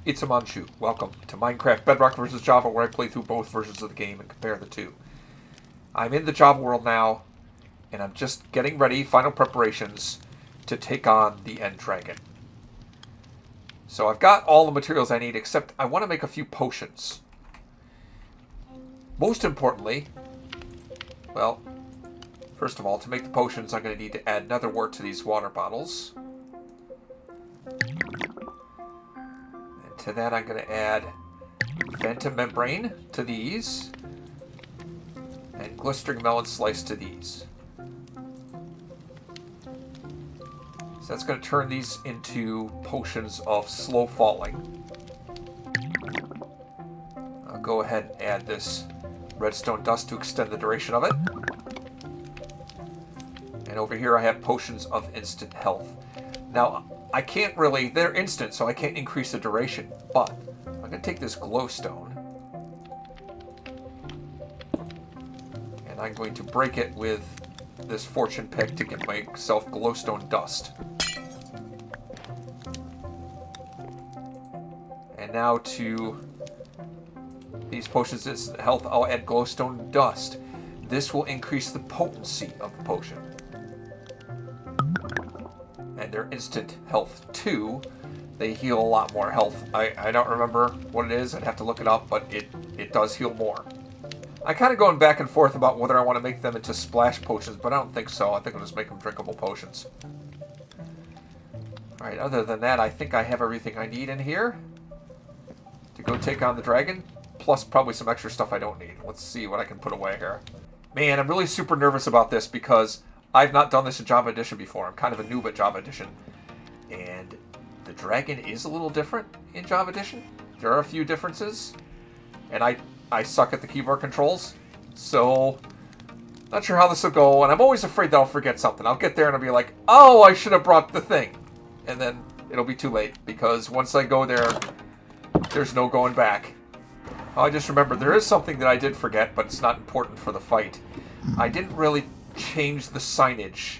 It's a Manchu. Welcome to Minecraft Bedrock versus Java, where I play through both versions of the game and compare the two. I'm in the Java world now, and I'm just getting ready, final preparations, to take on the End Dragon. So I've got all the materials I need, except I want to make a few potions. Most importantly, well, first of all, to make the potions, I'm going to need to add nether wart to these water bottles. To that, I'm going to add phantom membrane to these, and glistering melon slice to these. So that's going to turn these into potions of slow falling. I'll go ahead and add this redstone dust to extend the duration of it. And over here I have potions of instant health. Now, I can't really, they're instant, so I can't increase the duration, but I'm going to take this glowstone, and I'm going to break it with this fortune pick to get myself glowstone dust. And now to these potions of health, I'll add glowstone dust. This will increase the potency of the potion. And they're instant health too. They heal a lot more health. I don't remember what it is. I'd have to look it up, but it does heal more. I'm kind of going back and forth about whether I want to make them into splash potions, but I don't think so. I think I'll just make them drinkable potions. Alright, other than that, I think I have everything I need in here to go take on the dragon, plus probably some extra stuff I don't need. Let's see what I can put away here. Man, I'm really super nervous about this because I've not done this in Java Edition before. I'm kind of a noob at Java Edition. And the dragon is a little different in Java Edition. There are a few differences. And I suck at the keyboard controls. So, not sure how this will go. And I'm always afraid that I'll forget something. I'll get there and I'll be like, oh, I should have brought the thing. And then it'll be too late. Because once I go there, there's no going back. Oh, I just remembered there is something that I did forget, but it's not important for the fight. I didn't really change the signage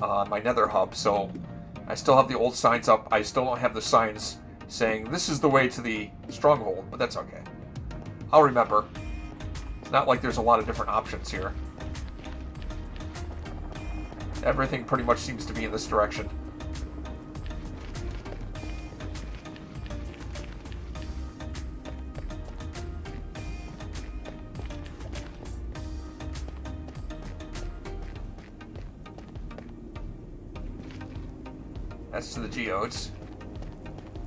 on my nether hub, so I still have the old signs up. I still don't have the signs saying this is the way to the stronghold, but that's okay. I'll remember. It's not like there's a lot of different options here. Everything pretty much seems to be in this direction. That's to the geodes.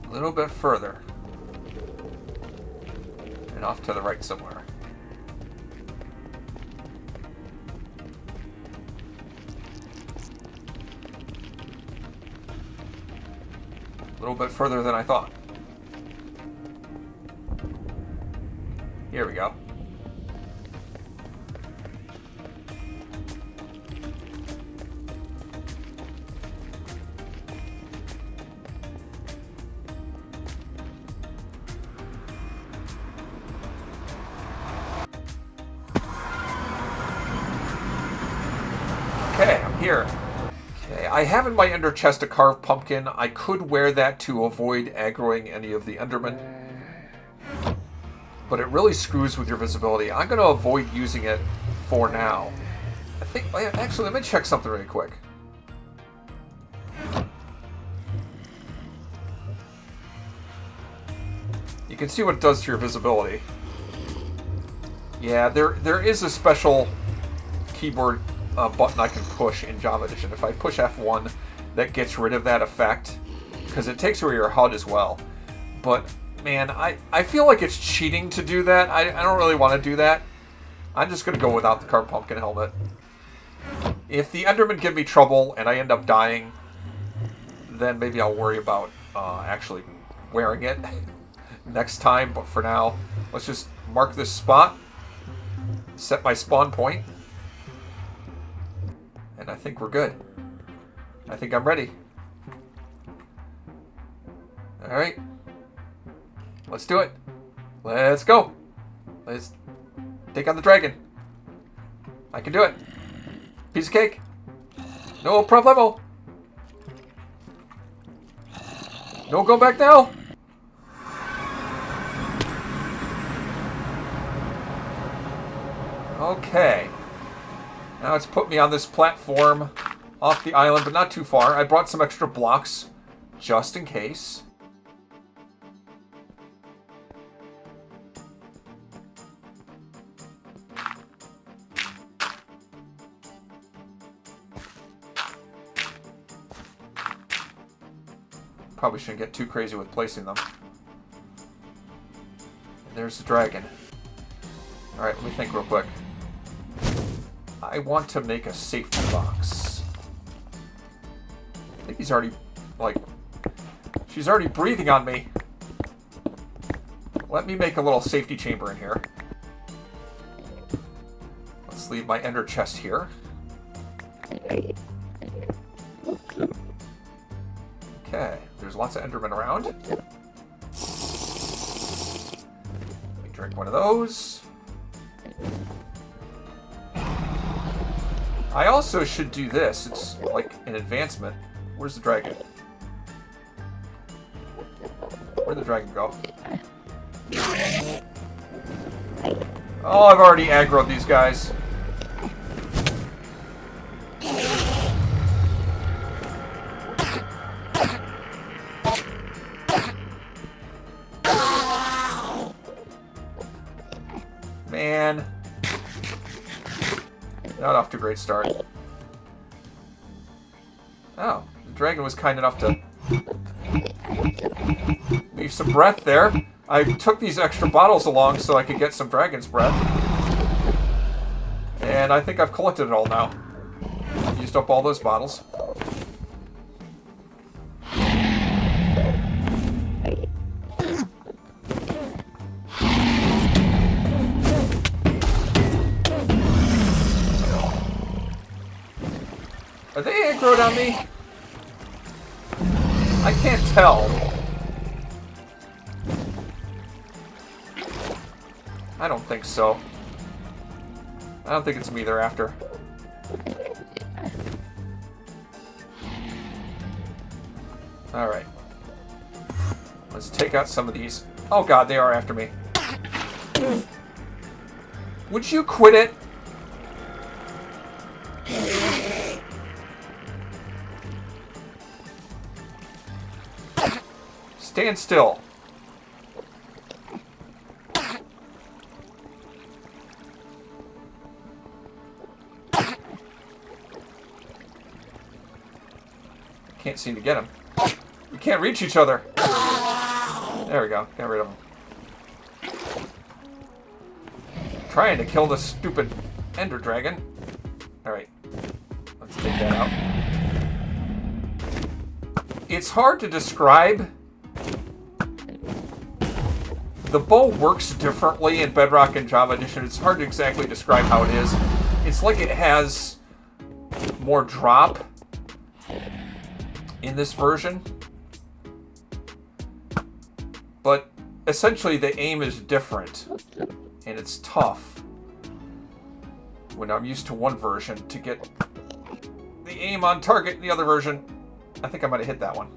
A little bit further. And off to the right somewhere. A little bit further than I thought. Here we go. Okay, I'm here. Okay, I have in my ender chest a carved pumpkin. I could wear that to avoid aggroing any of the endermen, but it really screws with your visibility. I'm going to avoid using it for now. I think, actually, let me check something really quick. You can see what it does to your visibility. Yeah, there is a special keyboard button I can push in Java Edition. If I push F1, that gets rid of that effect, because it takes away your HUD as well. But, man, I feel like it's cheating to do that. I don't really want to do that. I'm just going to go without the carved pumpkin helmet. If the Endermen give me trouble and I end up dying, then maybe I'll worry about actually wearing it next time. But for now, let's just mark this spot, set my spawn point, and I think we're good. I think I'm ready. Alright. Let's do it. Let's go. Let's take on the dragon. I can do it. Piece of cake. No problemo. No, go back now. Okay. Now it's put me on this platform off the island, but not too far. I brought some extra blocks just in case. Probably shouldn't get too crazy with placing them. And there's the dragon. Alright, let me think real quick. I want to make a safety box. I think he's already, like... She's already breathing on me. Let me make a little safety chamber in here. Let's leave my ender chest here. Okay, there's lots of endermen around. Let me drink one of those. I also should do this. It's like an advancement. Where's the dragon? Where'd the dragon go? Oh, I've already aggroed these guys. Man. Not off to a great start. Oh, the dragon was kind enough to leave some breath there. I took these extra bottles along so I could get some dragon's breath. And I think I've collected it all now. I've used up all those bottles. Are they aggroed on me? I can't tell. I don't think so. I don't think it's me they're after. Alright. Let's take out some of these. Oh god, they are after me. Would you quit it? Stand still. Can't seem to get him. We can't reach each other. There we go. Got rid of him. Trying to kill this stupid ender dragon. Alright. Let's take that out. It's hard to describe. The bow works differently in Bedrock and Java Edition. It's hard to exactly describe how it is. It's like it has more drop in this version. But essentially the aim is different. And it's tough when I'm used to one version to get the aim on target in the other version. I think I might have hit that one.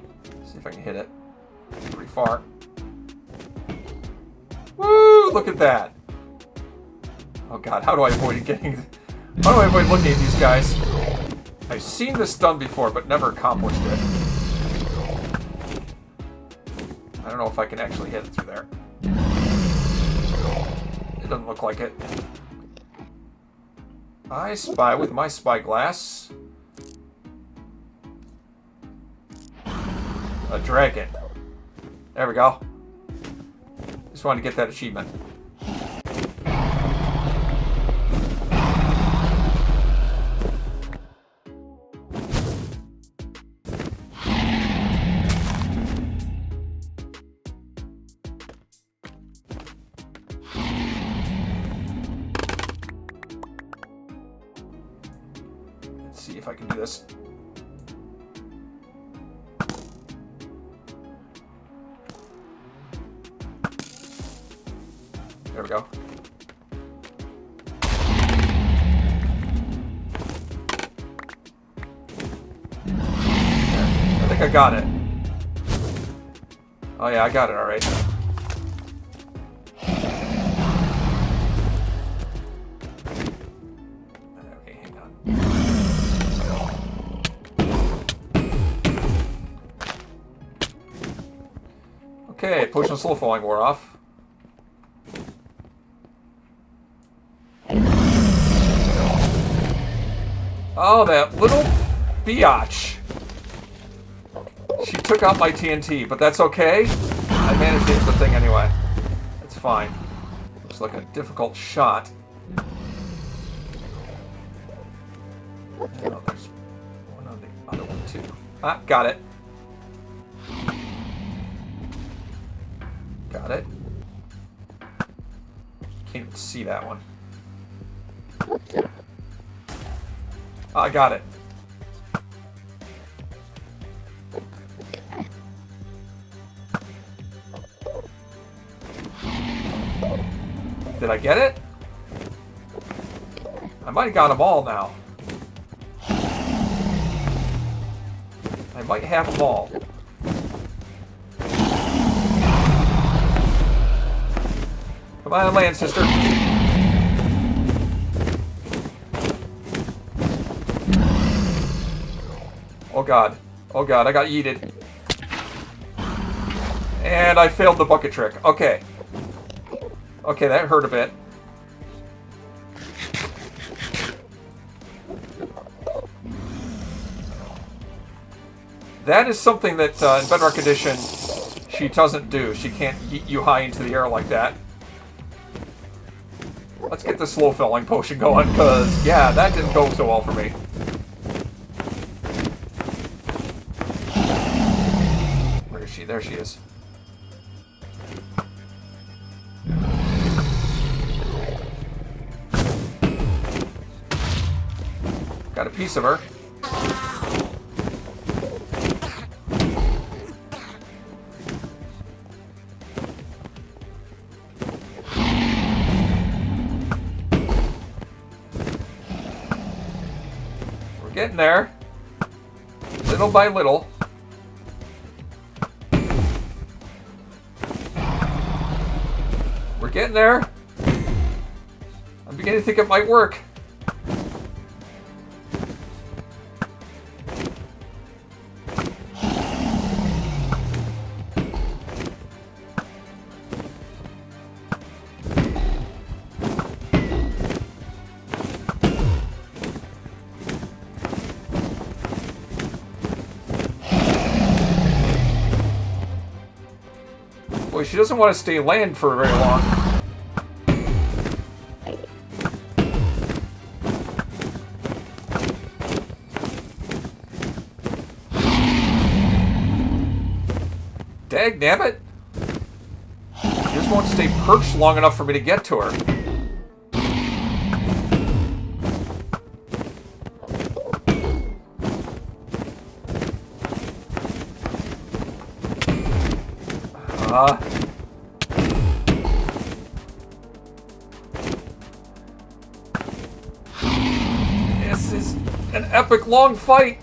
See if I can hit it. Pretty far. Woo! Look at that. Oh god, how do I avoid getting... How do I avoid looking at these guys? I've seen this done before, but never accomplished it. I don't know if I can actually hit it through there. It doesn't look like it. I spy with my spyglass a dragon. There we go. Just wanted to get that achievement. Let's see if I can do this. There we go. I think I got it. Oh yeah, I got it alright. Okay, potion of slow falling wore off. Oh, that little biatch. She took out my TNT, but that's okay. I managed to hit the thing anyway. It's fine. Looks like a difficult shot. Oh, there's one on the other one, too. Ah, got it. Got it. Can't even see that one. I got it. Did I get it? I might have got them all now. I might have them all. Come on, land, sister. Oh god. Oh god, I got yeeted. And I failed the bucket trick. Okay. Okay, that hurt a bit. That is something that in Bedrock Edition she doesn't do. She can't yeet you high into the air like that. Let's get the slow filling potion going, because, yeah, that didn't go so well for me. Where is she? There she is. Got a piece of her. We're getting there. Little by little. We're getting there. I'm beginning to think it might work. Boy, she doesn't want to stay land for very long. Dagnabbit! She just won't stay perched long enough for me to get to her. This is an epic long fight.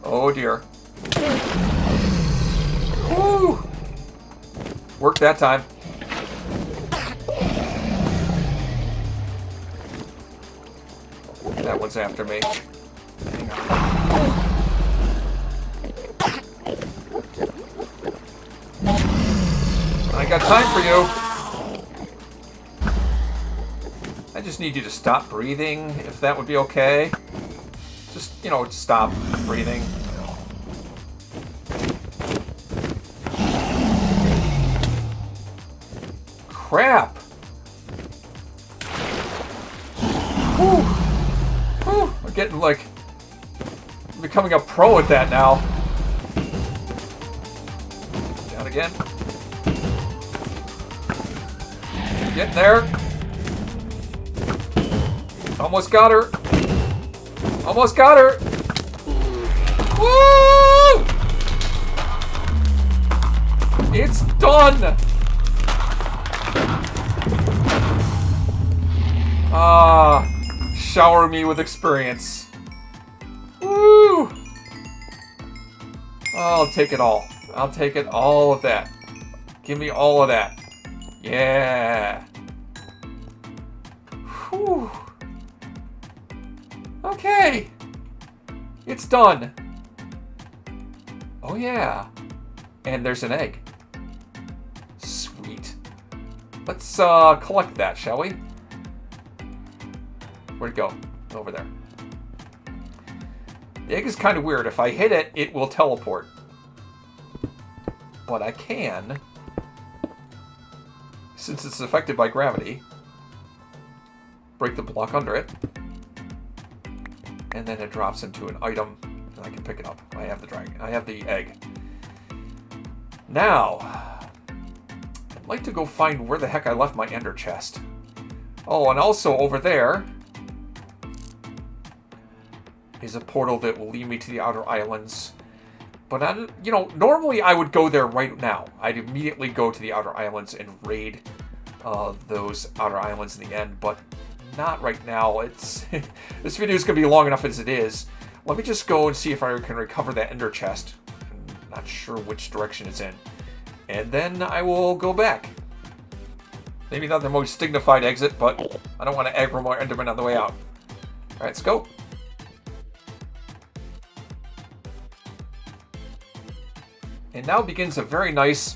Oh dear. Woo! Worked that time. That one's after me. Hang on. I got time for you. I just need you to stop breathing, if that would be okay. Just, you know, stop breathing. Crap! Whew. Whew. I'm getting, like, becoming a pro at that now. Down again. Getting there. Almost got her. Almost got her. Woo! It's done. Ah, shower me with experience. Woo! I'll take it all. I'll take it, all of that. Give me all of that. Yeah. Whew. Okay. It's done. Oh, yeah. And there's an egg. Sweet. Let's collect that, shall we? Where'd it go? Over there. The egg is kind of weird. If I hit it, it will teleport. But I can, since it's affected by gravity, break the block under it. And then it drops into an item, and I can pick it up. I have the dragon. I have the egg. Now, I'd like to go find where the heck I left my ender chest. Oh, and also over there is a portal that will lead me to the Outer Islands. But, normally I would go there right now. I'd immediately go to the Outer Islands and raid those Outer Islands in the end, but not right now. It's this video is going to be long enough as it is. Let me just go and see if I can recover that ender chest. I'm not sure which direction it's in. And then I will go back. Maybe not the most dignified exit, but I don't want to aggro more Enderman on the way out. Alright, let's go. And now begins a very nice,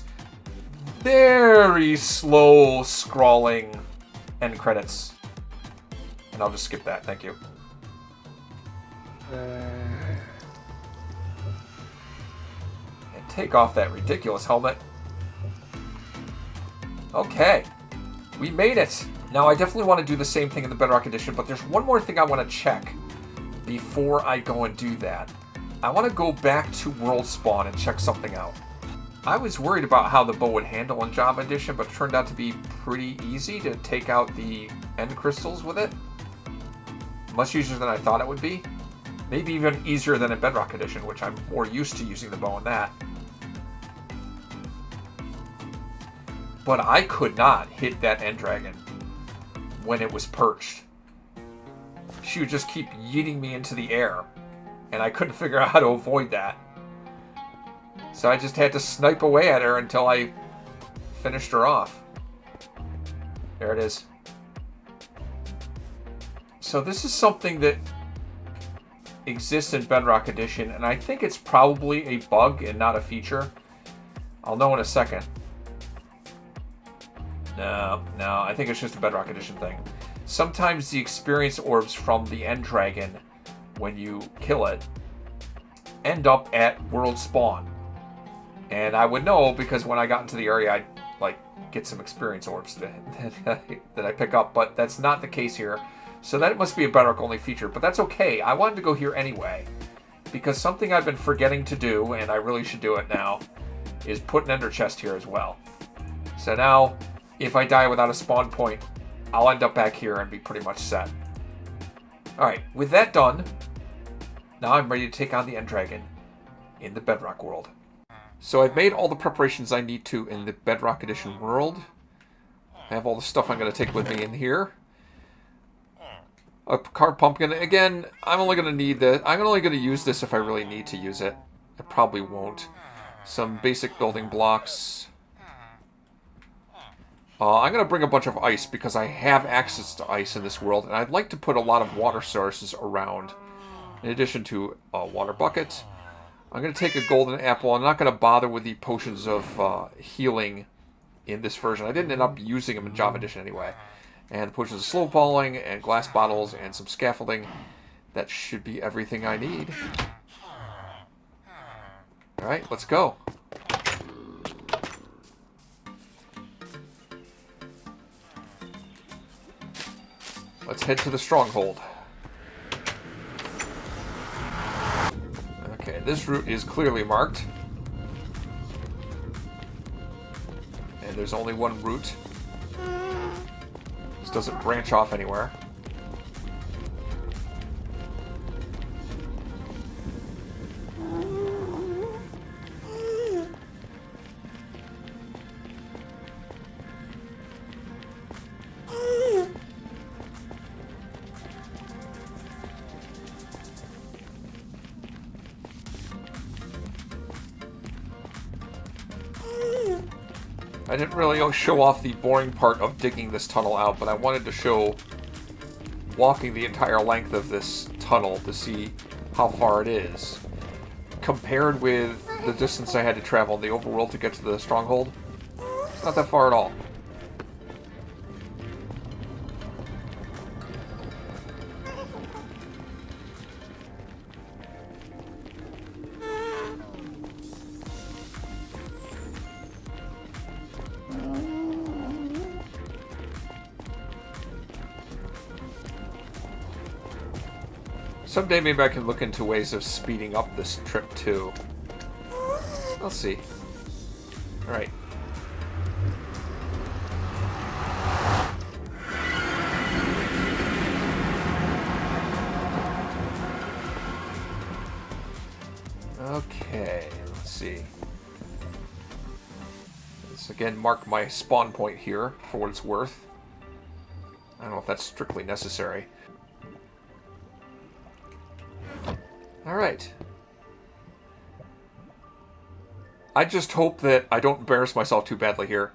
very slow scrawling end credits. And I'll just skip that, thank you. And take off that ridiculous helmet. Okay, we made it. Now I definitely want to do the same thing in the Bedrock Edition, but there's one more thing I want to check before I go and do that. I want to go back to World Spawn and check something out. I was worried about how the bow would handle in Java Edition, but it turned out to be pretty easy to take out the end crystals with it. Much easier than I thought it would be. Maybe even easier than in Bedrock Edition, which I'm more used to using the bow in that. But I could not hit that end dragon when it was perched. She would just keep yeeting me into the air, and I couldn't figure out how to avoid that. So I just had to snipe away at her until I finished her off. There it is. So this is something that exists in Bedrock Edition, and I think it's probably a bug and not a feature. I'll know in a second. No, I think it's just a Bedrock Edition thing. Sometimes the experience orbs from the end dragon, when you kill it, end up at World Spawn. And I would know because when I got into the area, I'd get some experience orbs that I pick up, but that's not the case here. So that must be a Bedrock only feature, but that's okay. I wanted to go here anyway, because something I've been forgetting to do, and I really should do it now, is put an ender chest here as well. So now, if I die without a spawn point, I'll end up back here and be pretty much set. Alright, with that done, now I'm ready to take on the end dragon in the Bedrock world. So I've made all the preparations I need to in the Bedrock Edition world. I have all the stuff I'm going to take with me in here. A carved pumpkin. Again, I'm only going to need this. I'm only going to use this if I really need to use it. I probably won't. Some basic building blocks. I'm going to bring a bunch of ice because I have access to ice in this world, and I'd like to put a lot of water sources around, in addition to a water bucket. I'm going to take a golden apple. I'm not going to bother with the potions of healing in this version. I didn't end up using them in Java Edition anyway. And the potions of slow falling, and glass bottles, and some scaffolding. That should be everything I need. Alright, let's go. Let's head to the stronghold. Okay, this route is clearly marked. And there's only one route. This doesn't branch off anywhere. I didn't really show off the boring part of digging this tunnel out, but I wanted to show walking the entire length of this tunnel to see how far it is. Compared with the distance I had to travel in the overworld to get to the stronghold, it's not that far at all. Someday maybe I can look into ways of speeding up this trip too. I'll see. Alright. Okay, let's see. Let's again mark my spawn point here for what it's worth. I don't know if that's strictly necessary. Alright. I just hope that I don't embarrass myself too badly here.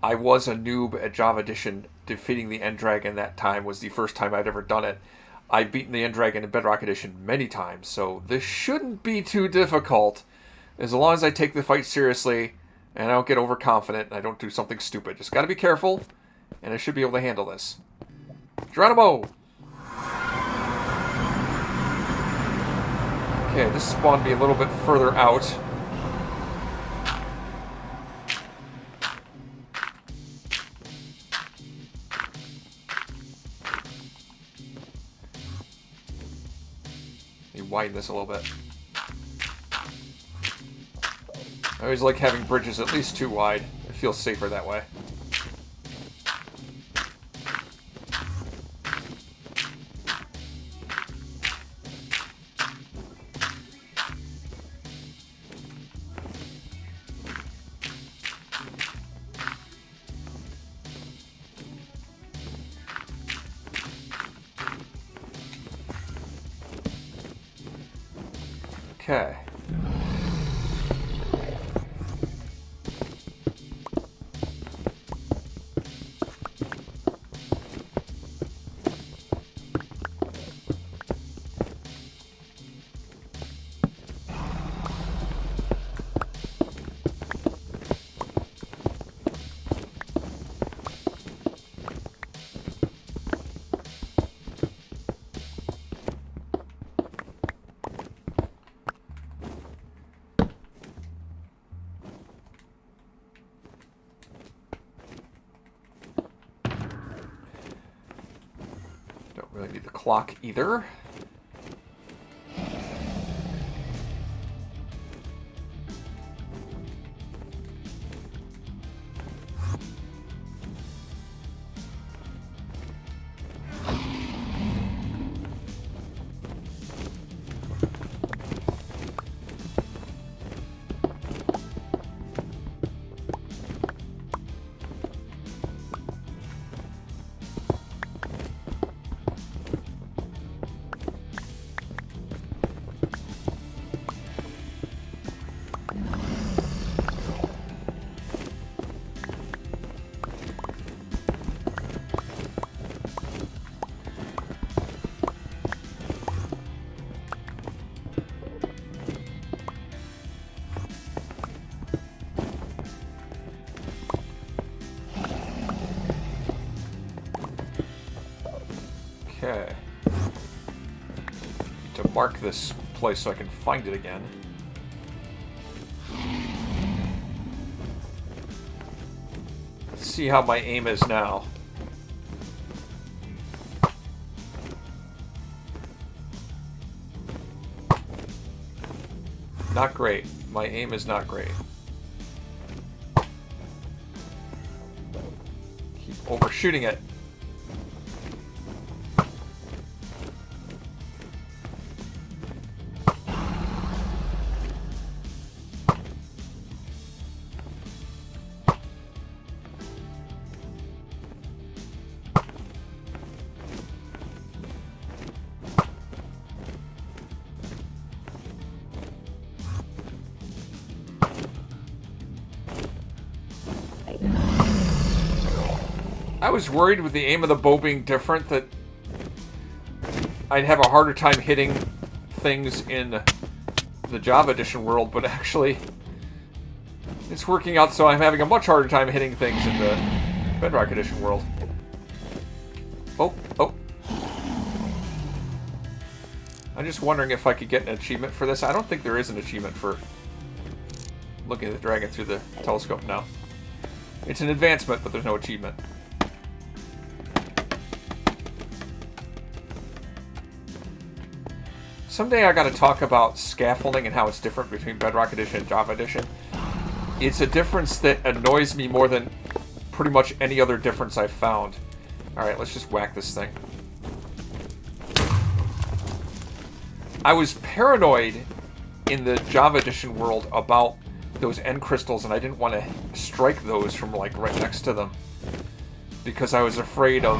I was a noob at Java Edition. Defeating the End Dragon that time was the first time I'd ever done it. I've beaten the End Dragon in Bedrock Edition many times, so this shouldn't be too difficult. As long as I take the fight seriously, and I don't get overconfident, and I don't do something stupid. Just gotta be careful, and I should be able to handle this. Geronimo! Okay, this spawned me a little bit further out. Let me widen this a little bit. I always like having bridges at least too wide. It feels safer that way. Okay. Really need the clock either. Okay. To mark this place so I can find it again. Let's see how my aim is now. Not great. My aim is not great. Keep overshooting it. I was worried with the aim of the bow being different that I'd have a harder time hitting things in the Java Edition world, but actually it's working out so I'm having a much harder time hitting things in the Bedrock Edition world. Oh, oh. I'm just wondering if I could get an achievement for this. I don't think there is an achievement for looking at the dragon through the telescope now. It's an advancement, but there's no achievement. Someday I gotta talk about scaffolding and how it's different between Bedrock Edition and Java Edition. It's a difference that annoys me more than pretty much any other difference I've found. Alright, let's just whack this thing. I was paranoid in the Java Edition world about those end crystals, and I didn't want to strike those from, like, right next to them. Because I was afraid of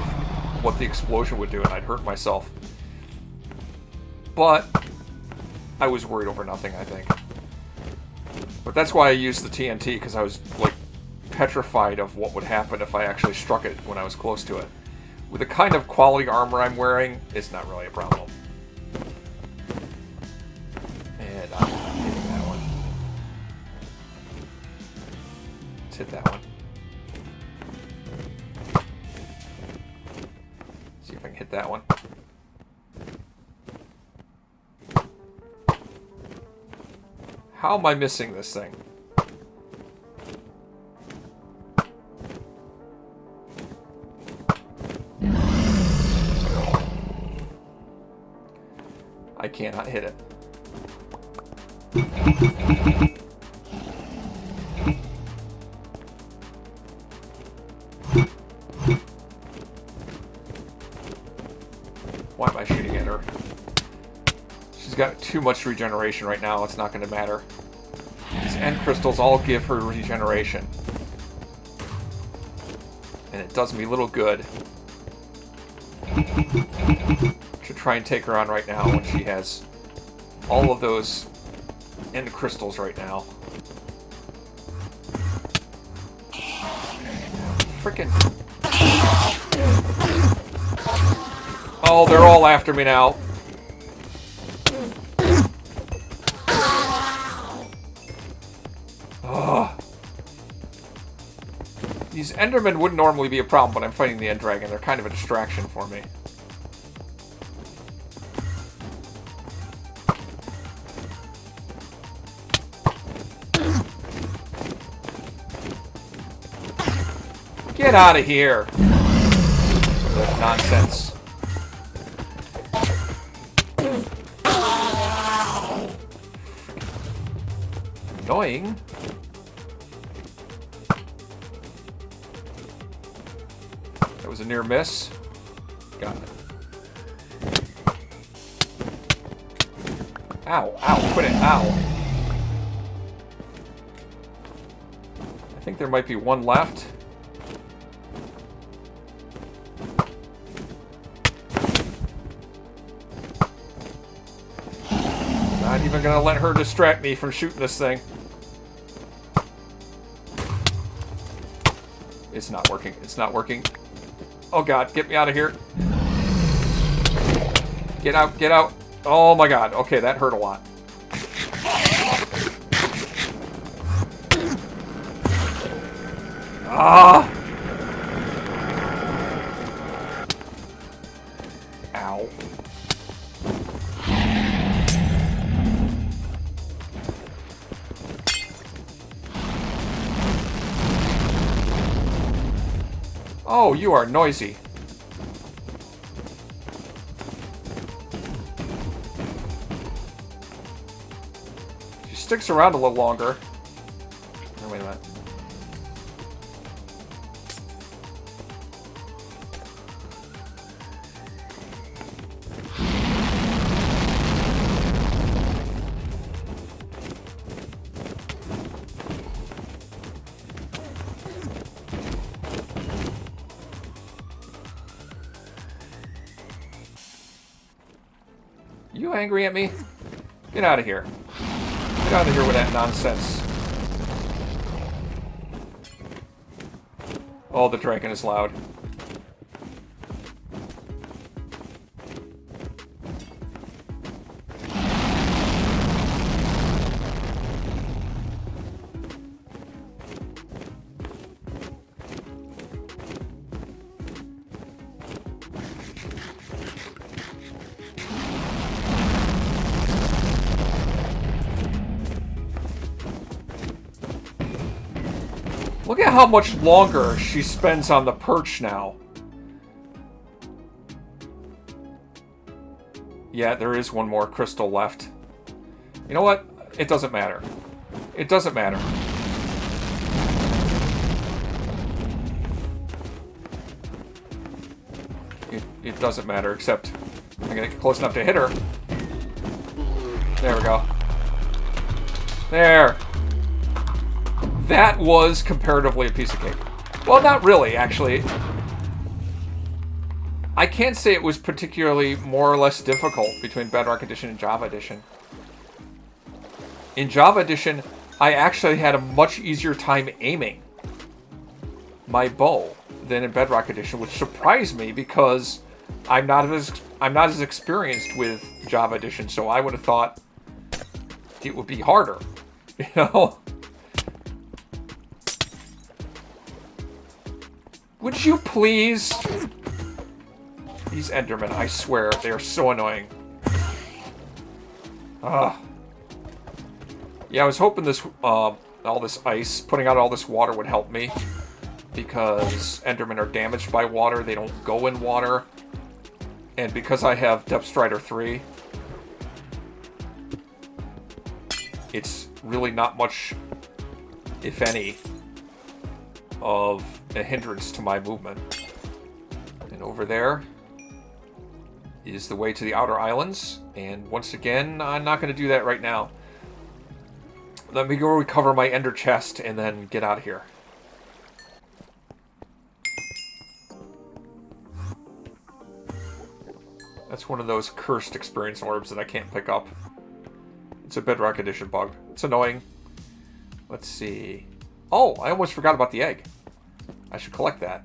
what the explosion would do, and I'd hurt myself. But I was worried over nothing, I think. But that's why I used the TNT, because I was, like, petrified of what would happen if I actually struck it when I was close to it. With the kind of quality armor I'm wearing, it's not really a problem. And I'm hitting that one. Let's hit that one. See if I can hit that one. How am I missing this thing? I cannot hit it. Why am I shooting at her? She's got too much regeneration right now, it's not going to matter. These end crystals all give her regeneration. And it does me little good to try and take her on right now when she has all of those end crystals right now. Frickin'. Oh, they're all after me now. Ugh. These Endermen wouldn't normally be a problem when I'm fighting the End Dragon. They're kind of a distraction for me. Get out of here! That's nonsense. Annoying. That was a near miss. Got it. Ow, ow, quit it, ow. I think there might be one left. Not even gonna let her distract me from shooting this thing. It's not working. It's not working. Oh god, get me out of here. Get out, get out. Oh my god. Okay, that hurt a lot. Ah! Ow. Oh, you are noisy. She sticks around a little longer. Oh, wait a minute. You angry at me? Get out of here. Get out of here with that nonsense. Oh, the dragon is loud. Look at how much longer she spends on the perch now. Yeah, there is one more crystal left. You know what? It doesn't matter. It doesn't matter. It doesn't matter, except I'm gonna get close enough to hit her. There we go. There. That was comparatively a piece of cake. Well, not really, actually. I can't say it was particularly more or less difficult between Bedrock Edition and Java Edition. In Java Edition, I actually had a much easier time aiming my bow than in Bedrock Edition, which surprised me because I'm not as experienced with Java Edition, so I would have thought it would be harder, you know? Would you please? These Endermen, I swear, they are so annoying. Ugh. Yeah, I was hoping this, all this ice, putting out all this water would help me. Because Endermen are damaged by water, they don't go in water. And because I have Depth Strider 3, it's really not much, if any, of a hindrance to my movement. And over there is the way to the outer islands. And once again, I'm not going to do that right now. Let me go recover my ender chest and then get out of here. That's one of those cursed experience orbs that I can't pick up. It's a Bedrock Edition bug. It's annoying. Let's see. Oh, I almost forgot about the egg. I should collect that.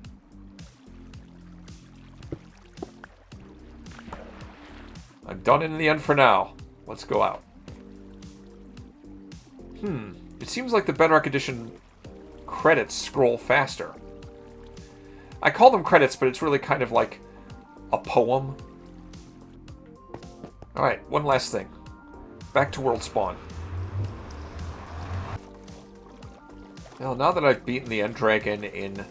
I'm done in the end for now. Let's go out. It seems like the Bedrock Edition credits scroll faster. I call them credits, but it's really kind of like a poem. Alright, one last thing. Back to World Spawn. Well, now that I've beaten the End Dragon in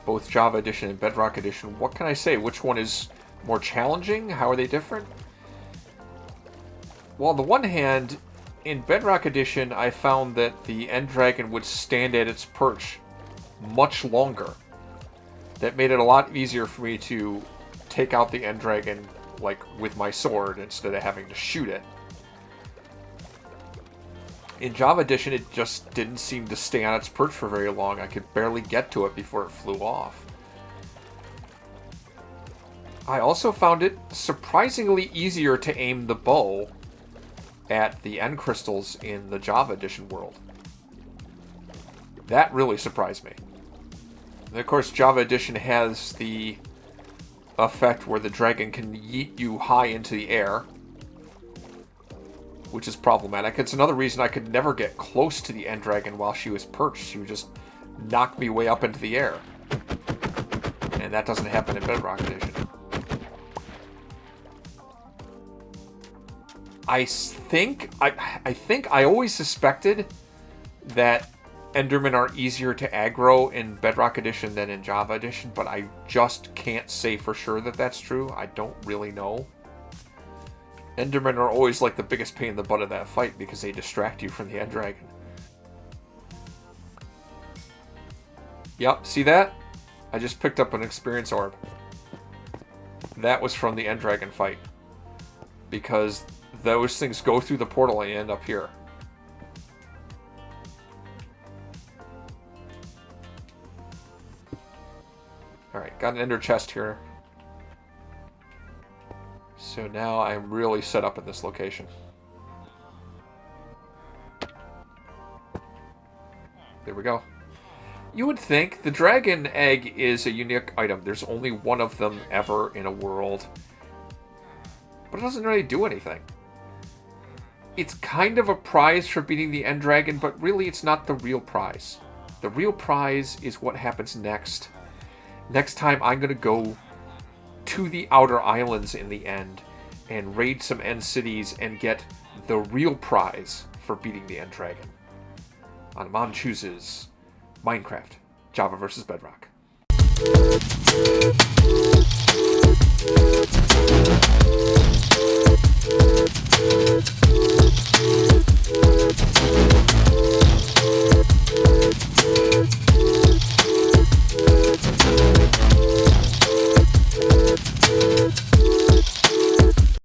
both Java Edition and Bedrock Edition, what can I say? Which one is more challenging? How are they different? Well, on the one hand, in Bedrock Edition, I found that the End Dragon would stand at its perch much longer. That made it a lot easier for me to take out the End Dragon, like, with my sword instead of having to shoot it. In Java Edition, it just didn't seem to stay on its perch for very long. I could barely get to it before it flew off. I also found it surprisingly easier to aim the bow at the end crystals in the Java Edition world. That really surprised me. And of course, Java Edition has the effect where the dragon can yeet you high into the air, which is problematic. It's another reason I could never get close to the End Dragon while she was perched. She would just knock me way up into the air. And that doesn't happen in Bedrock Edition. I think I always suspected that Endermen are easier to aggro in Bedrock Edition than in Java Edition, but I just can't say for sure that that's true. I don't really know. Endermen are always like the biggest pain in the butt of that fight because they distract you from the End Dragon. Yep, see that? I just picked up an experience orb. That was from the End Dragon fight. Because those things go through the portal and end up here. Alright, got an ender chest here. So now I'm really set up in this location. There we go. You would think the dragon egg is a unique item. There's only one of them ever in a world. But it doesn't really do anything. It's kind of a prize for beating the End Dragon, but really it's not the real prize. The real prize is what happens next. Next time I'm going to go to the Outer Islands in the end and raid some end cities and get the real prize for beating the End Dragon. On Mom Chooses Minecraft. Java versus Bedrock.